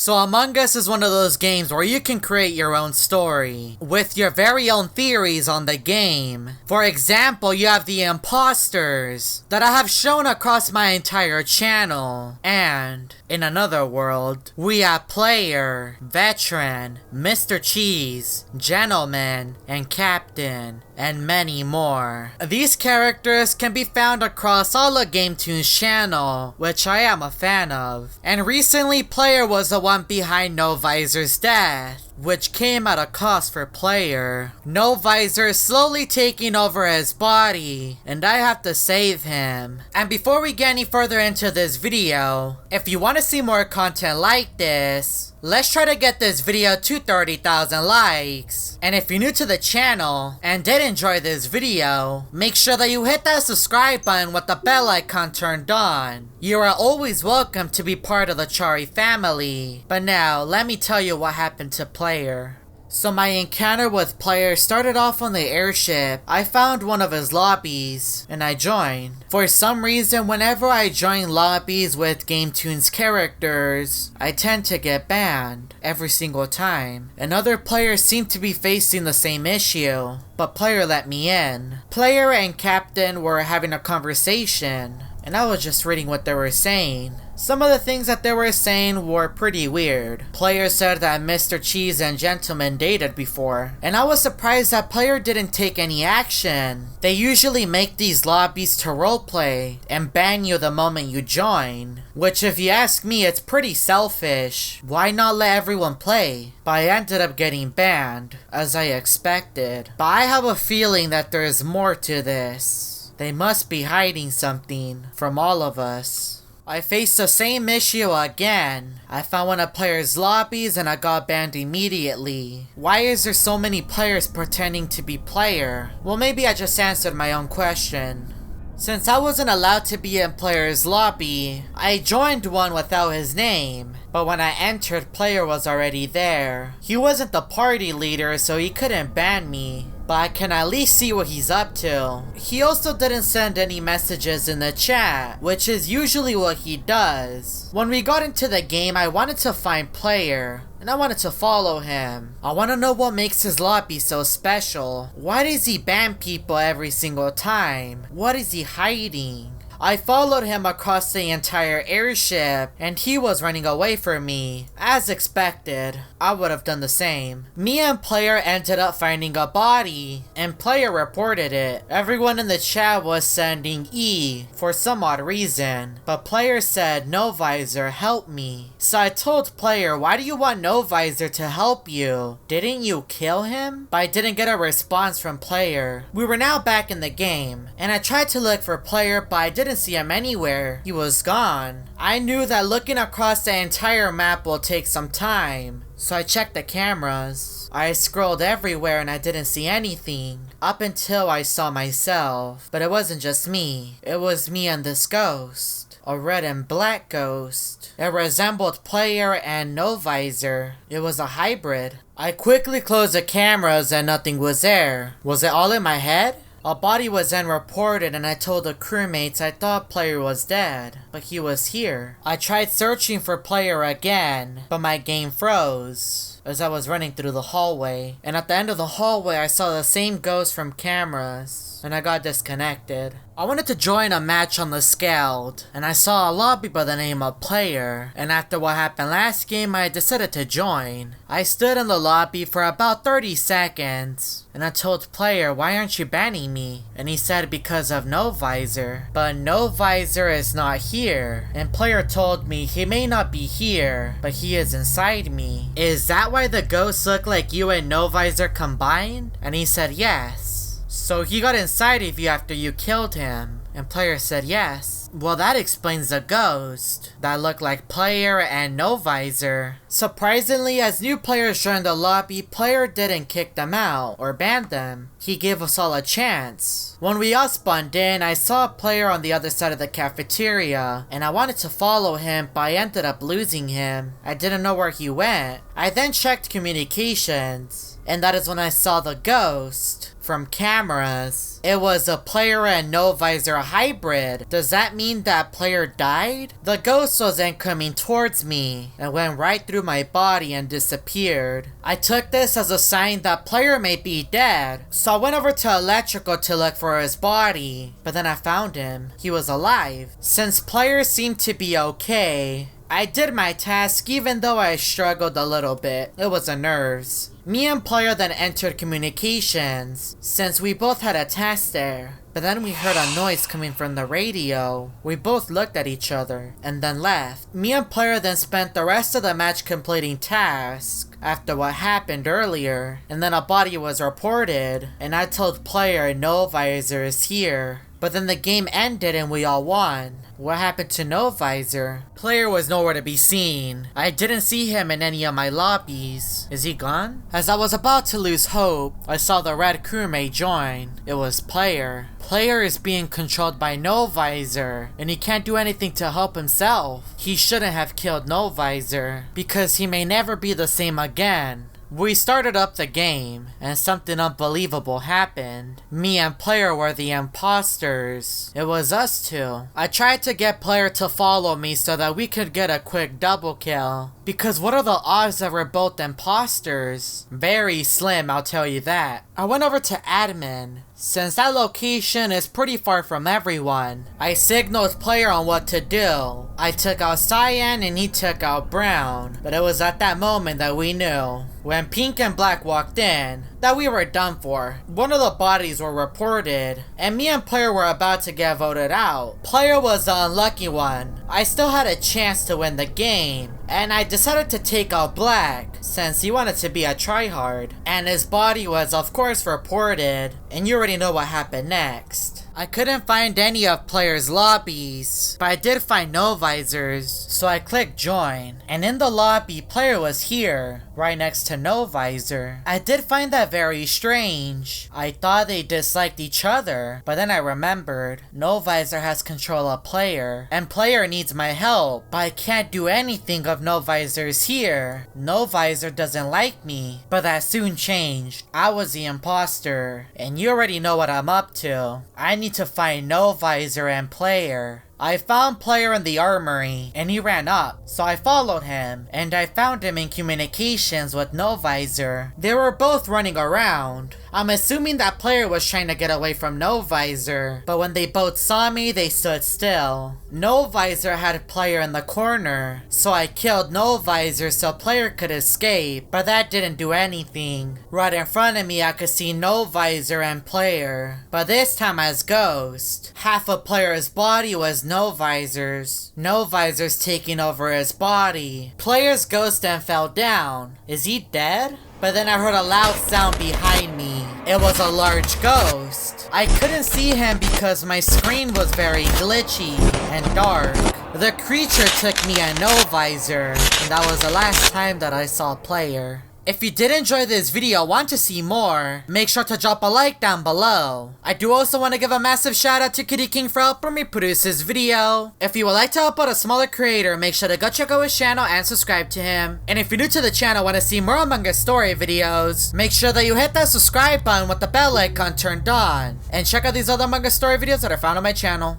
So Among Us is one of those games where you can create your own story, with your very own theories on the game. For example, you have the imposters, that I have shown across my entire channel. And, in another world, we have Player, Veteran, Mr. Cheese, Gentleman, and Captain, and many more. These characters can be found across all of Gametoons' channel, which I am a fan of. And recently, Player was the one behind Novisor's death, which came at a cost for Player. Novisor is slowly taking over his body, and I have to save him. And before we get any further into this video, if you want to see more content like this, let's try to get this video to 30,000 likes. And if you're new to the channel and did enjoy this video, make sure that you hit that subscribe button with the bell icon turned on. You are always welcome to be part of the Chari family. But now, let me tell you what happened to Player. So my encounter with Player started off on the airship. I found one of his lobbies, and I joined. For some reason, whenever I join lobbies with Gametoons characters, I tend to get banned every single time. And other players seem to be facing the same issue, but Player let me in. Player and Captain were having a conversation, and I was just reading what they were saying. Some of the things that they were saying were pretty weird. Player said that Mr. Cheese and Gentleman dated before, and I was surprised that Player didn't take any action. They usually make these lobbies to roleplay and ban you the moment you join, which if you ask me, it's pretty selfish. Why not let everyone play? But I ended up getting banned, as I expected. But I have a feeling that there is more to this. They must be hiding something from all of us. I faced the same issue again. I found one of Player's lobbies and I got banned immediately. Why is there so many players pretending to be Player? Well, maybe I just answered my own question. Since I wasn't allowed to be in Player's lobby, I joined one without his name. But when I entered, Player was already there. He wasn't the party leader, so he couldn't ban me. But I can at least see what he's up to. He also didn't send any messages in the chat, which is usually what he does. When we got into the game, I wanted to find Player, and I wanted to follow him. I want to know what makes his lobby so special. Why does he ban people every single time? What is he hiding? I followed him across the entire airship, and he was running away from me. As expected, I would have done the same. Me and Player ended up finding a body, and Player reported it. Everyone in the chat was sending E for some odd reason, but Player said, "Novisor, help me." So I told Player, "Why do you want Novisor to help you? Didn't you kill him?" But I didn't get a response from Player. We were now back in the game, and I tried to look for Player, but I didn't see him anywhere. He was gone. I knew that looking across the entire map will take some time, so I checked the cameras. I scrolled everywhere and I didn't see anything, up until I saw myself. But it wasn't just me. It was me and this ghost. A red and black ghost. It resembled Player and Novisor. It was a hybrid. I quickly closed the cameras and nothing was there. Was it all in my head? A body was then reported and I told the crewmates I thought Player was dead, but he was here. I tried searching for Player again, but my game froze as I was running through the hallway. And at the end of the hallway I saw the same ghost from cameras, and I got disconnected. I wanted to join a match on the Skeld, and I saw a lobby by the name of Player, and after what happened last game I decided to join. I stood in the lobby for about 30 seconds, and I told Player, "Why aren't you banning me?" And he said because of Novisor. But Novisor is not here, and Player told me he may not be here, but he is inside me. Is that why the ghosts look like you and Novisor combined? And he said yes. So he got inside of you after you killed him? And Player said yes. Well, that explains the ghost that looked like Player and Novisor. Surprisingly, as new players joined the lobby, Player didn't kick them out or ban them. He gave us all a chance. When we all spawned in, I saw a Player on the other side of the cafeteria, and I wanted to follow him, but I ended up losing him. I didn't know where he went. I then checked communications, and that is when I saw the ghost from cameras. It was a Player and No Visor hybrid. Does that mean that player died? The ghost was then coming towards me and went right through my body and disappeared. I took this as a sign that player may be dead, so I went over to electrical to look for his body, but then I found him. He was alive. Since player seemed to be okay, I did my task even though I struggled a little bit. It was the nerves. Me and player then entered communications, since we both had a task there. But then we heard a noise coming from the radio. We both looked at each other, and then left. Me and player then spent the rest of the match completing tasks after what happened earlier. And then a body was reported, and I told player Novisor is here. But then the game ended and we all won. What happened to Novisor? Player was nowhere to be seen. I didn't see him in any of my lobbies. Is he gone? As I was about to lose hope, I saw the red crewmate join. It was player. Player is being controlled by Novisor, and he can't do anything to help himself. He shouldn't have killed Novisor, because he may never be the same again. We started up the game, and something unbelievable happened. Me and player were the imposters. It was us two. I tried to get player to follow me so that we could get a quick double kill. Because what are the odds that we're both imposters? Very slim, I'll tell you that. I went over to admin, since that location is pretty far from everyone. I signaled player on what to do. I took out cyan and he took out brown. But it was at that moment that we knew, when pink and black walked in, that we were done for. One of the bodies were reported, and me and player were about to get voted out. Player was the unlucky one. I still had a chance to win the game, and I decided to take out black, since he wanted to be a tryhard. And his body was of course reported, and you already know what happened next. I couldn't find any of players' lobbies, but I did find Novisor's, so I clicked join. And in the lobby, player was here, right next to Novisor. I did find that very strange. I thought they disliked each other, but then I remembered, Novisor has control of player, and player needs my help, but I can't do anything if Novisor's here. Novisor doesn't like me, but that soon changed. I was the imposter, and you already know what I'm up to. I need to find Novisor and player. I found player in the armory, and he ran up, so I followed him, and I found him in communications with Novisor. They were both running around. I'm assuming that player was trying to get away from Novisor, but when they both saw me, they stood still. Novisor had player in the corner, so I killed Novisor so player could escape, but that didn't do anything. Right in front of me, I could see Novisor and player, but this time as ghost. Half of player's body was Novisor's. Novisor's taking over his body. Player's ghost then fell down. Is he dead? But then I heard a loud sound behind me. It was a large ghost. I couldn't see him because my screen was very glitchy and dark. The creature took me a Novisor, and that was the last time that I saw player. If you did enjoy this video and want to see more, make sure to drop a like down below. I do also want to give a massive shout out to Kitty King for helping me produce this video. If you would like to help out a smaller creator, make sure to go check out his channel and subscribe to him. And if you're new to the channel and want to see more Among Us story videos, make sure that you hit that subscribe button with the bell icon turned on. And check out these other Among Us story videos that are found on my channel.